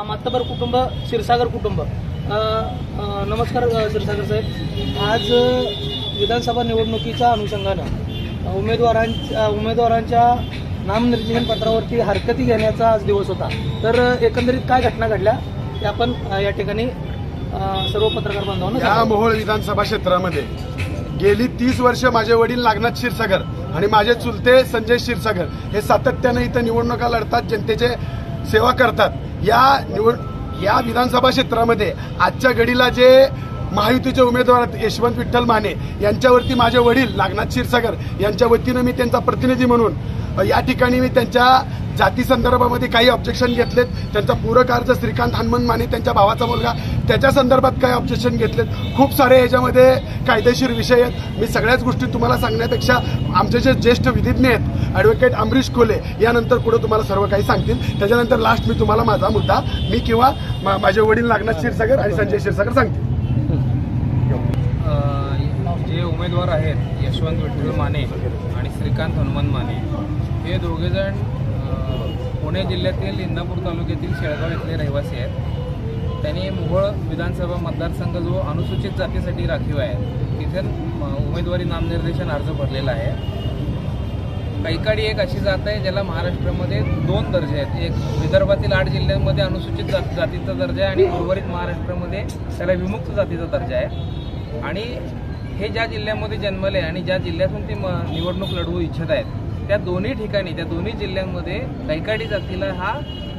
मातबर कुटुंब क्षीरसागर कुटुंब। नमस्कार क्षीरसागर साहेब, आज विधानसभा निवडणुकीच्या अनुषंगानं उमेदवारांच्या नामनिर्देशन पत्रावरती हरकती घेण्याचा आज दिवस होता। तर एकंदरीत काय घटना घडल्या ते आपण या ठिकाणी सर्व पत्रकार बांधवांना या मोहोळ विधानसभा क्षेत्रामध्ये गेली 30 वर्ष माझे वडील नागनाथ क्षीरसागर आणि माझे चुलते संजय क्षीरसागर हे सातत्याने इथं निवडणुका लढतात, जनतेचे सेवा करतात। या विधानसभा क्षेत्रामध्ये आजच्या घडीला जे महायुतीचे उमेदवार यशवंत विठ्ठल माने यांच्यावरती माझे वडील नागनाथ क्षीरसागर यांच्या वतीनं मी त्यांचा प्रतिनिधी म्हणून या ठिकाणी मी त्यांच्या जाती संदर्भामध्ये काही ऑब्जेक्शन घेतलेत। त्यांचा पूरक अर्ज श्रीकांत हनुमंत माने त्यांच्या भावाचा मुलगा त्याच्या संदर्भात काही ऑब्जेक्शन घेतलेत। खूप सारे याच्यामध्ये कायदेशीर विषय आहेत। मी सगळ्याच गोष्टी तुम्हाला सांगण्यापेक्षा आमचे जे ज्येष्ठ विधिज्ञ आहेत ॲडव्होकेट अमरीश कोले यानंतर पुढे तुम्हाला सर्व काही सांगतील। त्याच्यानंतर लास्ट मी तुम्हाला माझा मुद्दा मी किंवा माझे वडील नागनाथ क्षीरसागर आणि संजय क्षीरसागर सांगतील। जे उमेदवार आहेत यशवंत विठ्ठल माने आणि श्रीकांत हनुमंत माने हे दोघेजण पुणे जिल्ह्यातील इंदापूर तालुक्यातील शेळगाव इथले रहिवासी आहेत। त्यांनी मोहोळ विधानसभा मतदारसंघ जो अनुसूचित जातीसाठी राखीव आहे तिथे उमेदवारी नामनिर्देशन अर्ज भरलेला आहे। कैकाडी एक अशी जात आहे ज्याला महाराष्ट्रामध्ये 2 दर्जे आहेत। एक विदर्भातील 8 जिल्ह्यांमध्ये अनुसूचित जातीचा दर्जा आहे आणि उर्वरित महाराष्ट्रामध्ये त्याला विमुक्त जातीचा दर्जा आहे। आणि हे ज्या जिल्ह्यामध्ये जन्मले आणि ज्या जिल्ह्यातून ते निवडणूक लढवू इच्छित आहेत त्या दोन्ही ठिकाणी त्या दोन्ही जिल्ह्यांमध्ये कैकाडी जातीला हा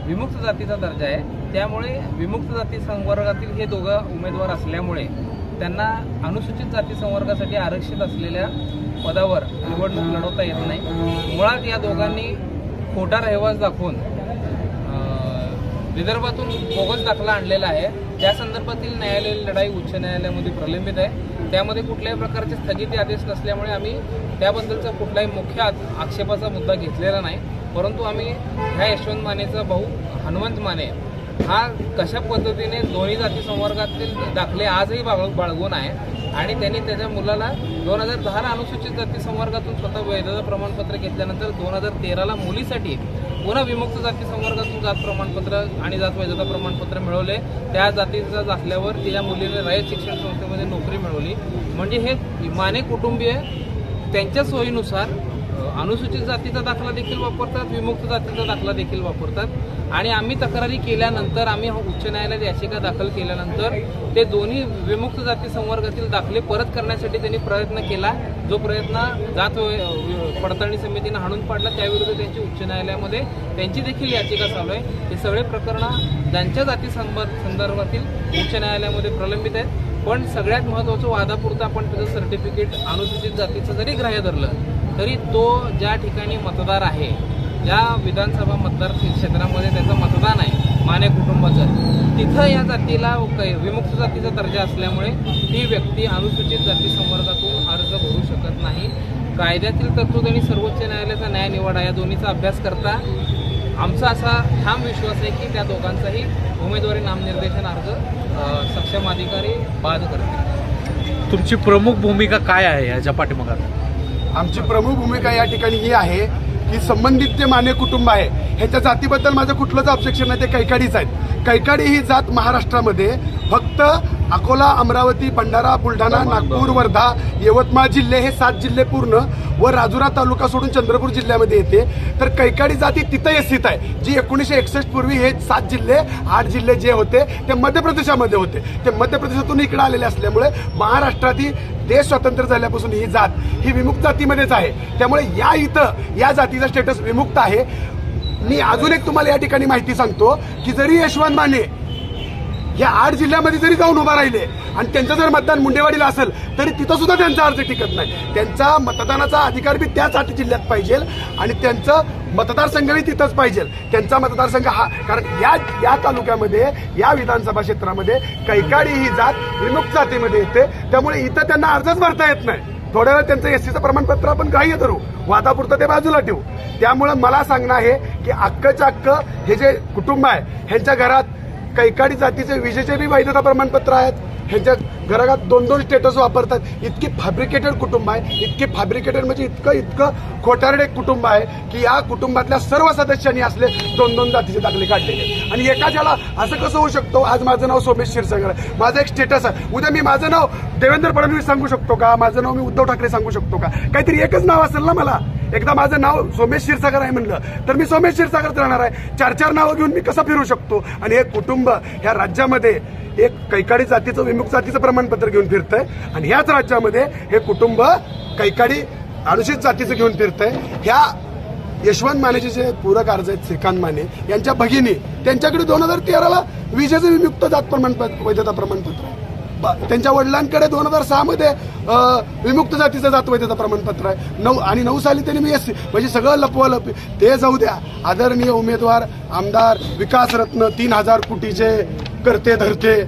विमुक्त जातीचा दर्जा आहे। त्यामुळे विमुक्त जाती संवर्गातील हे दोघं उमेदवार असल्यामुळे त्यांना अनुसूचित जाती संवर्गासाठी आरक्षित असलेल्या पदावर निवडणूक लढवता येत नाही। मुळात या दोघांनी खोटा रहिवास दाखवून विदर्भातून बोगस दाखला आणलेला आहे। त्या संदर्भातील न्यायालयीन लढाई उच्च न्यायालयामध्ये प्रलंबित आहे। त्यामध्ये कुठल्याही प्रकारचे स्थगिती आदेश नसल्यामुळे आम्ही त्याबद्दलचा कुठलाही मुख्य आक्षेपाचा मुद्दा घेतलेला नाही। परंतु आम्ही ह्या यशवंत मानेचा भाऊ हनुमंत माने हा कशा पद्धतीने दोन्ही जाती संवर्गातील दाखले आजही बाळगून आहे आणि त्यांनी त्याच्या मुलाला 2010ला अनुसूचित जाती संवर्गातून स्वतः वैधता प्रमाणपत्र घेतल्यानंतर 2013ला मुलीसाठी पुन्हा विमुक्त जाती संवर्गातून जात प्रमाणपत्र आणि जात वैधता प्रमाणपत्र मिळवले। त्या जातीचा दाखल्यावर त्या मुलीने रयत शिक्षण संस्थेमध्ये नोकरी मिळवली। म्हणजे हे माने कुटुंबीय त्यांच्या सोयीनुसार अनुसूचित जातीचा दाखला देखील वापरतात, विमुक्त जातीचा दाखला देखील वापरतात। आणि आम्ही तक्रारी केल्यानंतर आम्ही उच्च न्यायालयात याचिका दाखल केल्यानंतर ते दोन्ही विमुक्त जाती संवर्गातील दाखले परत करण्यासाठी त्यांनी प्रयत्न केला। जो प्रयत्न जात पडताळणी समितीने हाणून पाडला त्याविरुद्ध त्यांची उच्च न्यायालयामध्ये त्यांची देखील याचिका चालू आहे। हे सगळे प्रकरणं ज्यांच्या जाती संदर्भातील उच्च न्यायालयामध्ये प्रलंबित आहेत। पण सगळ्यात महत्त्वाचं वादापुरतं आपण त्याचं सर्टिफिकेट अनुसूचित जातीचं जरी ग्राह्य धरलं तरी तो ज्या ठिकाणी मतदार आहे ज्या विधानसभा मतदार क्षेत्रामध्ये त्याचं मतदान आहे माने कुटुंबाचं तिथं या जातीला विमुक्त जातीचा दर्जा असल्यामुळे ती व्यक्ती अनुसूचित जाती संवर्गातून अर्ज भरू शकत नाही। कायद्यातील तरतूद आणि सर्वोच्च न्यायालयाचा न्याय निवाडा या दोन्हीचा अभ्यास करता आमचा असा ठाम विश्वास आहे की त्या दोघांचाही उमेदवारी नामनिर्देशन अर्ज सक्षम अधिकारी बाद करतील। तुमची प्रमुख भूमिका काय आहे याच्या पाठीमागे? आमची प्रमुख भूमिका या ठिकाणी ही आहे की संबंधित जे माने कुटुंब आहे ह्याच्या जातीबद्दल माझं कुठलंच ऑब्जेक्शन नाही, ते कैकाडीच आहेत। कैकाडी ही जात महाराष्ट्रामध्ये फक्त अकोला, अमरावती, भंडारा, बुलढाणा, नागपूर, वर्धा, यवतमाळ जिल्हे हे 7 जिल्हे पूर्ण व राजुरा तालुका सोडून चंद्रपूर जिल्ह्यामध्ये येते। तर कैकाडी जाती तिथं स्थित आहे जी 1961 पूर्वी हे 7 जिल्हे 8 जिल्हे जे होते ते मध्य प्रदेशामध्ये होते। ते मध्य प्रदेशातून इकडे आलेले असल्यामुळे महाराष्ट्रातील देश स्वतंत्र झाल्यापासून ही जात ही विमुक्त जातीमध्येच आहे। त्यामुळे या जातीचा स्टेटस विमुक्त आहे। मी अजून एक तुम्हाला या ठिकाणी माहिती सांगतो की जरी यशवंत माने या 8 जिल्ह्यामध्ये जरी जाऊन उभा राहिले आणि त्यांचं जर मतदान मुंडेवाडीला असेल तरी तिथं सुद्धा त्यांचा अर्ज टिकत नाही। त्यांचा मतदानाचा अधिकार बी त्याच 8 जिल्ह्यात पाहिजे आणि त्यांचं मतदारसंघही तिथंच पाहिजे। त्यांचा मतदारसंघ हा कारण या तालुक्यामध्ये या विधानसभा क्षेत्रामध्ये कैकाडी ही जात विमुक्त जातीमध्ये येते। त्यामुळे इथं त्यांना अर्जच भरता येत नाही। थोड्या वेळ त्यांचं एससीचं प्रमाणपत्र आपण ग्राह्य धरू, वादापुरतं ते बाजूला ठेवू। त्यामुळे मला सांगणं आहे की अख्खच्या अख्ख हे जे कुटुंब आहे ह्यांच्या घरात कैकाडी जातीचे विजेचे बी वैधता प्रमाणपत्र आहेत, ह्यांच्या घराघरात 2-2 स्टेटस वापरतात. इतकी फॅब्रिकेटेड कुटुंब आहे, इतकी फॅब्रिकेटेड म्हणजे इतकं खोटारडे कुटुंब आहे की या कुटुंबातल्या सर्व सदस्यांनी असले 2-2 जातीचे दाखले काढलेले. आणि एखाद्याला असं कसं होऊ शकतो, आज माझं नाव सोमेश क्षीरसागर आहे, माझं एक स्टेटस आहे, उद्या मी माझं नाव देवेंद्र फडणवीस सांगू शकतो का, माझं नाव मी उद्धव ठाकरे सांगू शकतो का? काहीतरी एकच नाव असेल ना मला. एकदा माझं नाव सोमेश क्षीरसागर आहे म्हणलं तर मी सोमेश क्षीरसागरच राहणार आहे. 4-4 नावं घेऊन मी कसं फिरू शकतो? आणि हे कुटुंब ह्या राज्यामध्ये एक कैकाडी जातीचं विमुक्त जातीचं प्रमाणपत्र घेऊन फिरतंय आणि ह्याच राज्यामध्ये हे कुटुंब कैकाडी अनुसूचित जातीचं घेऊन फिरतंय. ह्या यशवंत मानेचे जे पूरक अर्ज आहेत श्रीकांत माने यांच्या भगिनी, त्यांच्याकडे 2013ला विजेचं विमुक्त जात प्रमाणपत्र वैधता प्रमाणपत्र आहे. त्यांच्या वडिलांकडे 2006 मध्ये विमुक्त जातीचं जात वैधता प्रमाणपत्र आहे. 9 साली त्यांनी BSc, म्हणजे सगळं लपवालपी. ते जाऊ द्या, आदरणीय उमेदवार आमदार विकासरत्न 3000 कोटीचे करते धरते,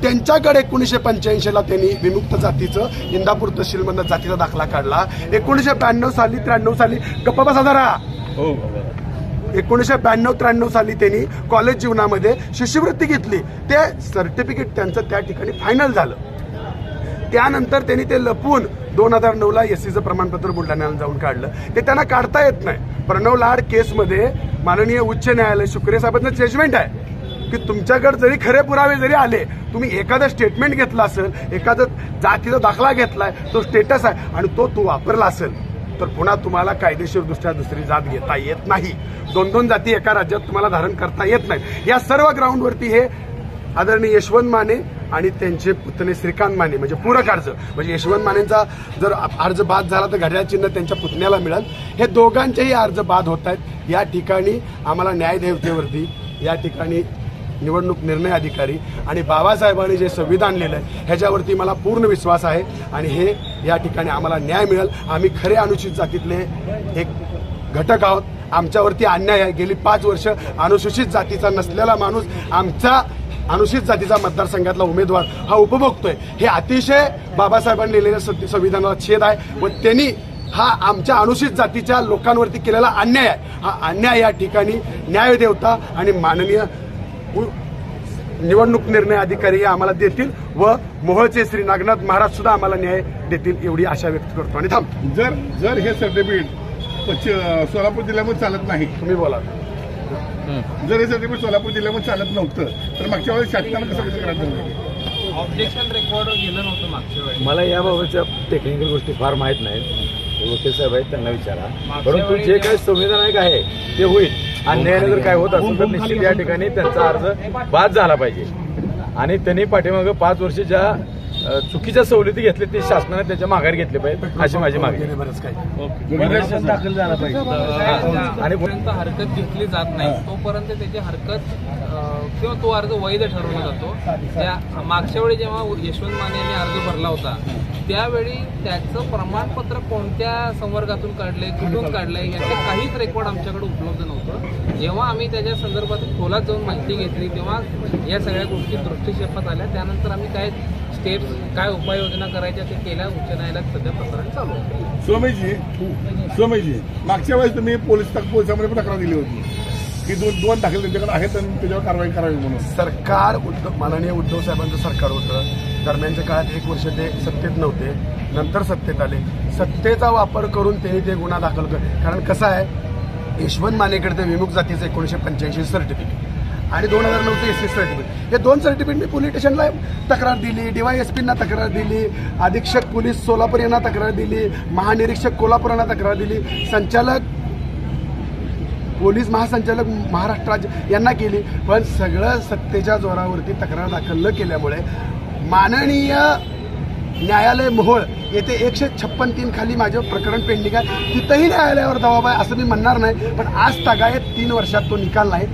त्यांच्याकडे 1985ला त्यांनी विमुक्त जातीचं इंदापूर तहसीलमधनं जातीचा दाखला काढला. 1992 साली 93 साली गप्पा बसा जरा 1992-93 साली त्यांनी कॉलेज जीवनामध्ये शिष्यवृत्ती घेतली. ते सर्टिफिकेट त्यांचं त्या ठिकाणी फायनल झालं. त्यानंतर त्यांनी ते लपवून 2009ला SCचं प्रमाणपत्र बुलढाण्याला जाऊन काढलं. ते त्यांना काढता येत नाही. प्रणव लाड केसमध्ये माननीय उच्च न्यायालय शुक्रे साहेबांचं जजमेंट आहे की तुमच्याकडे जरी खरे पुरावे जरी आले, तुम्ही एखादं स्टेटमेंट घेतलं असेल, एखादं जातीचा दाखला घेतलाय, तो स्टेटस आहे आणि तो वापरला असेल तर पुन्हा तुम्हाला कायदेशीरदृष्ट्या दुसरी जात घेता येत नाही. 2-2 जाती एका राज्यात तुम्हाला धारण करता येत नाही. या सर्व ग्राउंडवरती हे आदरणीय यशवंत माने आणि त्यांचे पुतणे श्रीकांत माने म्हणजे पूरक अर्ज, म्हणजे यशवंत मानेंचा जर अर्ज बाद झाला तर घड्याळ चिन्ह त्यांच्या पुतण्याला मिळेल. हे दोघांचेही अर्ज बाद होत आहेत. या ठिकाणी आम्हाला न्यायदेवतेवरती, या ठिकाणी निवडणूक निर्णय अधिकारी आणि बाबासाहेबांनी जे संविधान लिहिलंय ह्याच्यावरती मला पूर्ण विश्वास आहे आणि हे या ठिकाणी आम्हाला न्याय मिळेल. आम्ही खरे अनुसूचित जातीतले एक घटक आहोत. आमच्यावरती अन्याय आहे. गेली 5 वर्ष अनुसूचित जातीचा नसलेला माणूस आमचा अनुसूचित जातीचा मतदारसंघातला उमेदवार हा उपभोगतोय. हे अतिशय बाबासाहेबांनी लिहिलेल्या संविधानाला छेद आहे व त्यांनी हा आमच्या अनुसूचित जातीच्या लोकांवरती केलेला अन्याय आहे. हा अन्याय या ठिकाणी न्यायदेवता आणि माननीय निवडणूक निर्णय अधिकारी आम्हाला देतील व मोहोळचे श्री नागनाथ महाराज सुद्धा आम्हाला न्याय देतील एवढी आशा व्यक्त करतो. आणि जर हे सर्टिफिकेट सोलापूर जिल्ह्यामध्ये चालत नाही, तुम्ही बोला, जर हे सर्टिफिकेट सोलापूर जिल्ह्यामध्ये चालत नव्हतं तर मागच्या वेळेस शासनानं कसं करायचं? ऑब्जेक्शन रेकॉर्ड गेलं नव्हतं मागच्या वेळेस. मला याबाबतच्या टेक्निकल गोष्टी फार माहीत नाहीत. वकील साहेब आहेत, त्यांना विचारा. परंतु जे काही संविधानिक आहे ते होईल. अन्यायाने जर काय होत असेल तर निश्चित या ठिकाणी त्यांचा अर्ज बाद झाला पाहिजे आणि त्यांनी पाठीमागे 5 वर्ष ज्या चुकीच्या सवलती घेतल्या ते शासनाने त्याच्या माघार घेतले पाहिजे अशी माझी मागणी. दाखल झाला पाहिजे आणि पर्यंत हरकत घेतली जात नाही तोपर्यंत त्याची हरकत किंवा तो अर्ज वैध ठरवला जातो. त्या मागच्या वेळी जेव्हा यशवंत माने यांनी अर्ज भरला होता त्यावेळी त्याचं प्रमाणपत्र कोणत्या संवर्गातून काढले, कुठून काढलंय याचे काहीच रेकॉर्ड आमच्याकडे उपलब्ध नव्हतं. जेव्हा आम्ही त्याच्या संदर्भात खोलात जाऊन माहिती घेतली तेव्हा या सगळ्या गोष्टी दृष्टिक्षेपात आल्या. त्यानंतर आम्ही काय स्टेप्स, काय उपाययोजना करायच्या ते केल्या. उच्च न्यायालयात सध्या प्रकरण चालू आहे. सोमेशजी, मागच्या वेळेस तुम्ही पोलिसांमध्ये पण तक्रार दिली होती की 2 दाखले त्यांच्याकडे आहेत आणि त्याच्यावर कारवाई करावी म्हणून. सरकार माननीय उद्धव साहेबांचं सरकार होतं. दरम्यानच्या काळात 1 वर्ष ते सत्तेत नव्हते, नंतर सत्तेत आले. सत्तेचा वापर करून त्यांनी ते गुन्हा दाखल कारण कसं आहे, यशवंत मानेकडे ते विमुक्त जातीचं 1985 सर्टिफिकेट आणि 2009चं SC सर्टिफिकेट, हे 2 सर्टिफिकेट मी पोलीस स्टेशनला तक्रार दिली, DYSPंना तक्रार दिली, अधीक्षक पोलीस सोलापूर यांना तक्रार दिली, महानिरीक्षक कोल्हापूर यांना तक्रार दिली, संचालक पोलीस महासंचालक महाराष्ट्र राज्य यांना केली. पण सगळं सत्तेच्या जोरावरती तक्रार दाखल न केल्यामुळे माननीय न्यायालय मोहोळ येथे 156(3) खाली माझं प्रकरण पेंडिंग आहे. तिथंही न्यायालयावर दबाव आहे असं मी म्हणणार नाही. पण आज तागायत 3 वर्षात तो निकाल नाही.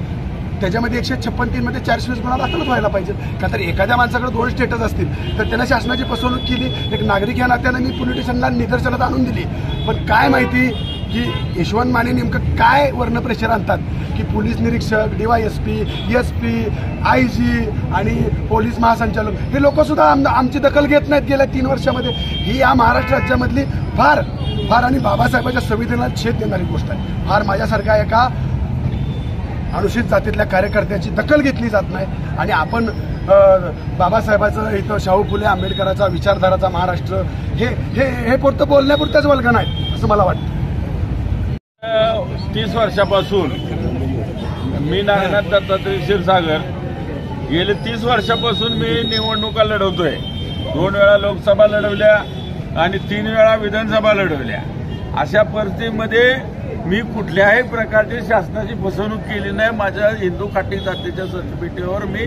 त्याच्यामध्ये 156(3) मध्ये 420 गुन्हा दाखलच व्हायला पाहिजे. का तर एखाद्या माणसाकडे 2 स्टेटस असतील तर त्यांना शासनाची फसवणूक केली. एक नागरिक या नात्यानं मी पोलीस स्टेशनला निदर्शनात आणून दिली. पण काय माहिती की यशवंत माने नेमकं काय वर्ण प्रेशर आणतात की पोलीस निरीक्षक, DYSP, SP, IG आणि पोलीस महासंचालक हे लोक सुद्धा आमची दखल घेत नाहीत गेल्या 3 वर्षामध्ये. ही या महाराष्ट्र राज्यामधली फार आणि बाबासाहेबांच्या संविधानाला छेद देणारी गोष्ट आहे. फार माझ्यासारखा एका अनुसूचित जातीतल्या कार्यकर्त्याची दखल घेतली जात नाही आणि आपण बाबासाहेबाचं इथं शाहू फुले आंबेडकराचा विचारधाराचा महाराष्ट्र हे हे हे पुरतं बोलण्यापुरत्याच वल्गना आहे असं मला वाटतं. 30 वर्षापासून मी नागनाथ दत्तात्रय क्षीरसागर गेले 30 वर्षापासून मी निवडणुका लढवतोय. 2 वेळा लोकसभा लढवल्या आणि 3 वेळा विधानसभा लढवल्या. अशा परिस्थितीमध्ये मी कुठल्याही प्रकारची शासनाची फसवणूक केली नाही. माझ्या हिंदू खाटी जातीच्या सर्टिफिकेटवर मी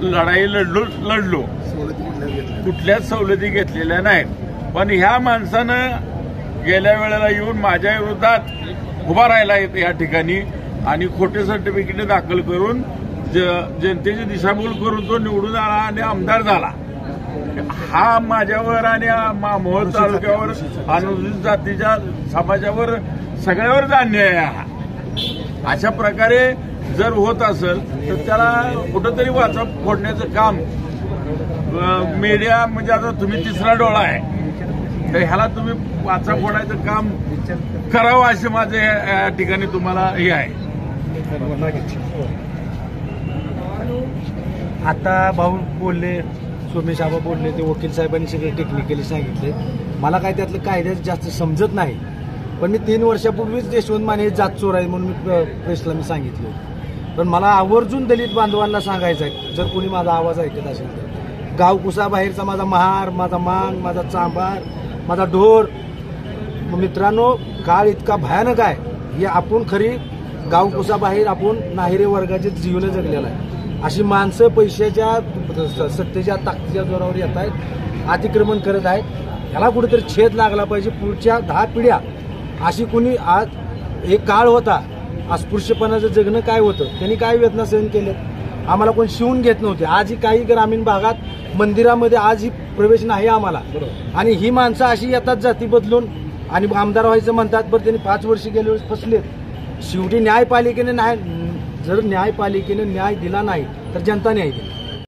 लढाई लढलो कुठल्याच सवलती घेतलेल्या नाहीत. पण ह्या माणसानं गेल्या वेळेला येऊन माझ्या विरोधात उभा राहिला या ठिकाणी आणि खोटे सर्टिफिकेट दाखल करून जनतेची दिशाभूल करून तो निवडून आला आणि आमदार झाला. हा माझ्यावर आणि मोहोळ तालुक्यावर अनुसूचित जातीच्या समाजावर सगळ्यावरच अन्याय आहे हा. अशा प्रकारे जर होत असेल तर त्याला कुठंतरी वाचा फोडण्याचं काम मीडिया म्हणजे आता तुम्ही तिसरा डोळा आहे तर ह्याला तुम्ही वाचा फोडायचं काम करावं असे माझे या ठिकाणी तुम्हाला हे आहे. आता भाऊ बोलले, सोमेश आबा बोलले, ते वकील साहेबांनी सगळे टेक्निकली सांगितले. मला काय त्यातलं कायद्याचं जास्त समजत नाही. पण मी 3 वर्षापूर्वीच यशवंत माने हे जात चोर आहे म्हणून प्रेसला मी सांगितलं. पण मला आवर्जून दलित बांधवांना सांगायचं आहे, जर कोणी माझा आवाज ऐकत असेल तर, गाव कुसाबाहेरचा माझा महार, माझा मान, माझा चांभार, माझा ढोर. मित्रांनो, काळ इतका भयानक आहे हे आपण खरी गाव कुसाबाहेर आपण नाहिरे वर्गाचे जीवन जगलेलं आहे. अशी माणसं पैशाच्या सत्तेच्या ताकदीच्या जोरावर येत आहेत, अतिक्रमण करत आहेत. ह्याला कुठेतरी छेद लागला पाहिजे. पुढच्या 10 पिढ्या अशी कुणी, आज एक काळ होता अस्पृश्यपणाचं जगणं काय होतं, त्यांनी काय वेदना सहन केले, आम्हाला कोण शिवून घेत नव्हते. आजही काही ग्रामीण भागात मंदिरामध्ये आजही प्रवेश नाही आम्हाला. आणि ही माणसं अशी येतात जाती बदलून आणि आमदार व्हायचं म्हणतात. बरं त्यांनी 5 वर्ष गेले वेळेस फसलेत. शेवटी न्यायपालिकेने नाही, जर न्यायपालिकेने न्याय दिला नाही तर जनता न्याय दिला.